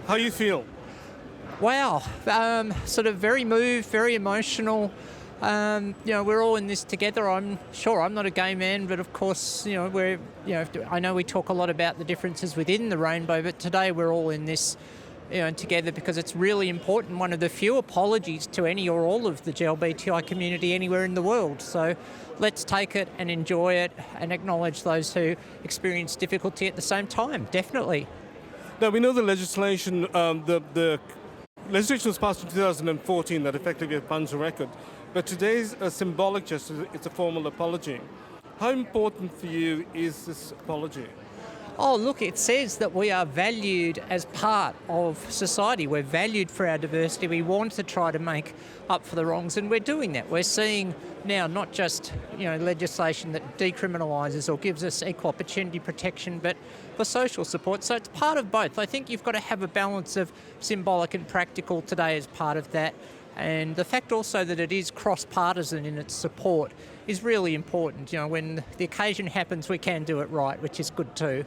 How you feel? Wow, sort of very moved, very emotional. We're all in this together. I'm sure I'm not a gay man, but of course, I know we talk a lot about the differences within the rainbow, but today we're all in this, together because it's really important. One of the few apologies to any or all of the LGBTI community anywhere in the world. So let's take it and enjoy it and acknowledge those who experience difficulty at the same time, definitely. Now, we know the legislation, the legislation was passed in 2014 that effectively expunged the record, but today's a symbolic gesture, it's a formal apology. How important for you is this apology? Oh, look, it says that we are valued as part of society. We're valued for our diversity. We want to try to make up for the wrongs, and we're doing that. We're seeing now not just, legislation that decriminalises or gives us equal opportunity protection, but for social support. So it's part of both. I think you've got to have a balance of symbolic and practical today as part of that. And the fact also that it is cross-partisan in its support is really important. When the occasion happens, we can do it right, which is good too.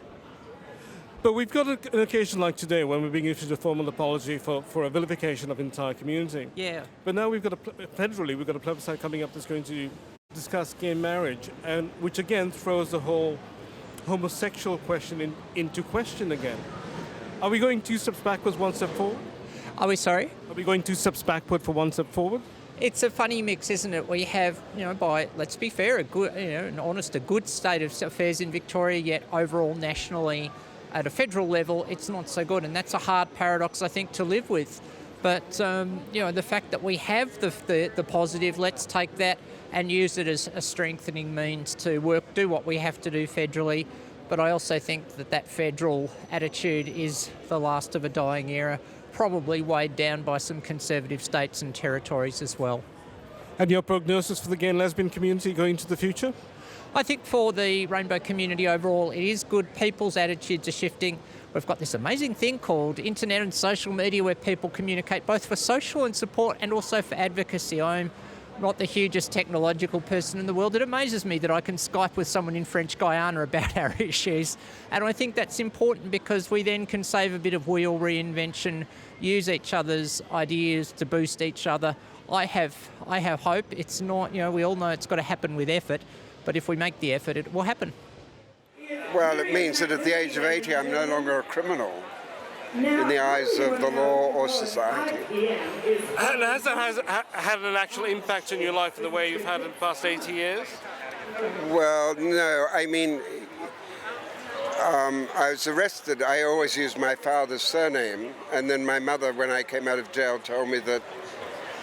But we've got an occasion like today when we're being issued a formal apology for a vilification of entire community. Yeah. But now federally, we've got a plebiscite coming up that's going to discuss gay marriage, and which again throws the whole homosexual question into question again. Are we going 2 steps backwards, 1 step forward? Are we sorry? Are we going 2 steps backward for 1 step forward? It's a funny mix, isn't it? We have, let's be fair, a good, a good state of affairs in Victoria, yet overall nationally, at a federal level, it's not so good, and that's a hard paradox, I think, to live with. But the fact that we have the positive, let's take that and use it as a strengthening means to do what we have to do federally. But I also think that federal attitude is the last of a dying era, probably weighed down by some conservative states and territories as well. And your prognosis for the gay and lesbian community going into the future? I think for the rainbow community overall, it is good. People's attitudes are shifting. We've got this amazing thing called internet and social media where people communicate both for social and support and also for advocacy. I'm not the hugest technological person in the world. It amazes me that I can Skype with someone in French Guiana about our issues. And I think that's important because we then can save a bit of wheel reinvention, use each other's ideas to boost each other. I have hope. It's not, we all know it's got to happen with effort. But if we make the effort, it will happen. Well, it means that at the age of 80, I'm no longer a criminal in the eyes of the law or society. And has that had an actual impact on your life in the way you've had in the past 80 years? Well, no. I mean, I was arrested. I always used my father's surname. And then my mother, when I came out of jail, told me that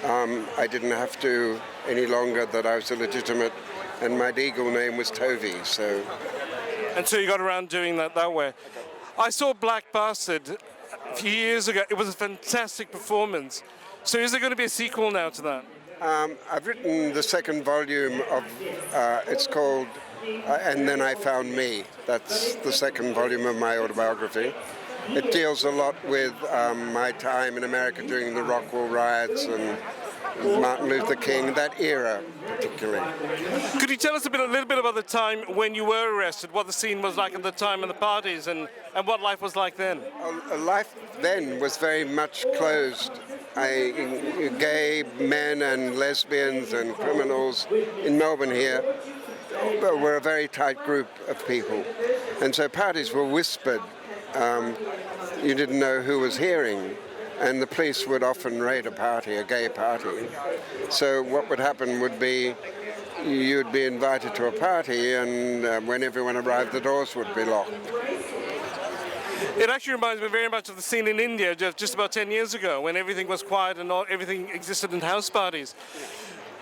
I didn't have to any longer, that I was illegitimate. And my legal name was Tovey, so... And so you got around doing that way. I saw Black Bastard a few years ago. It was a fantastic performance. So is there going to be a sequel now to that? I've written the second volume of... it's called And Then I Found Me. That's the second volume of my autobiography. It deals a lot with my time in America during the Rockwell riots and Martin Luther King, that era particularly. Could you tell us a little bit about the time when you were arrested, what the scene was like at the time and the parties, and what life was like then? Life then was very much closed. Gay men and lesbians and criminals in Melbourne here were a very tight group of people. And so parties were whispered. You didn't know who was hearing. And the police would often raid a party, a gay party. So what would happen would be you'd be invited to a party, and when everyone arrived, the doors would be locked. It actually reminds me very much of the scene in India just about 10 years ago, when everything was quiet and everything existed in house parties.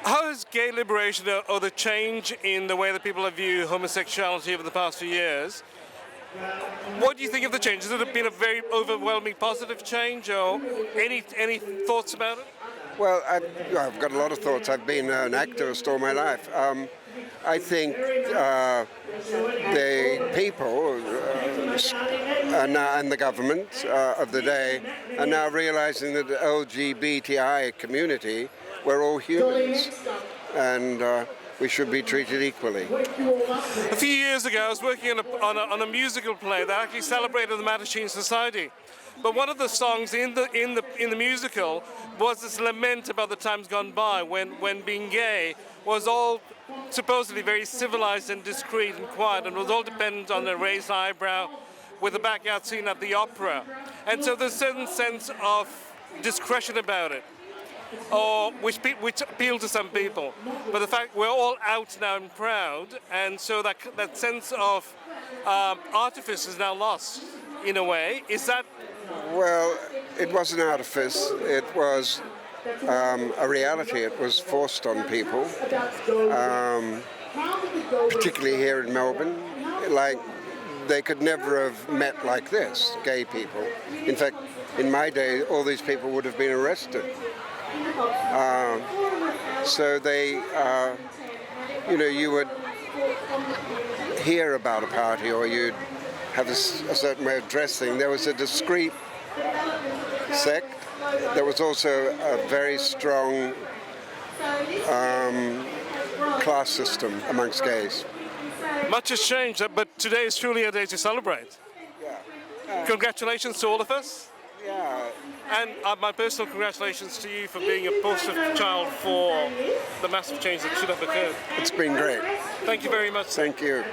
How has gay liberation or the change in the way that people view homosexuality over the past few years, what do you think of the change? Has it been a very overwhelming positive change, or any thoughts about it? Well, I've got a lot of thoughts. I've been an activist all my life. I think the people are now, and the government of the day are now realizing that the LGBTI community, we're all humans, and we should be treated equally. A few years ago, I was working on a musical play that actually celebrated the Mattachine Society. But one of the songs in the musical was this lament about the times gone by when being gay was all supposedly very civilized and discreet and quiet, and was all dependent on a raised eyebrow with a backyard scene at the opera. And so there's a certain sense of discretion about it, or which appeal to some people. But the fact we're all out now and proud, and so that sense of artifice is now lost in a way. Is that? Well, it was an artifice. It was a reality. It was forced on people, particularly here in Melbourne. Like, they could never have met like this, gay people. In fact, in my day, all these people would have been arrested. So they, you would hear about a party, or you'd have a certain way of dressing. There was a discreet sect. There was also a very strong class system amongst gays. Much has changed, but today is truly a day to celebrate. Yeah. Congratulations to all of us. Yeah. And my personal congratulations to you for being a poster child for the massive change that should have occurred. It's been great. Thank you very much. Thank you.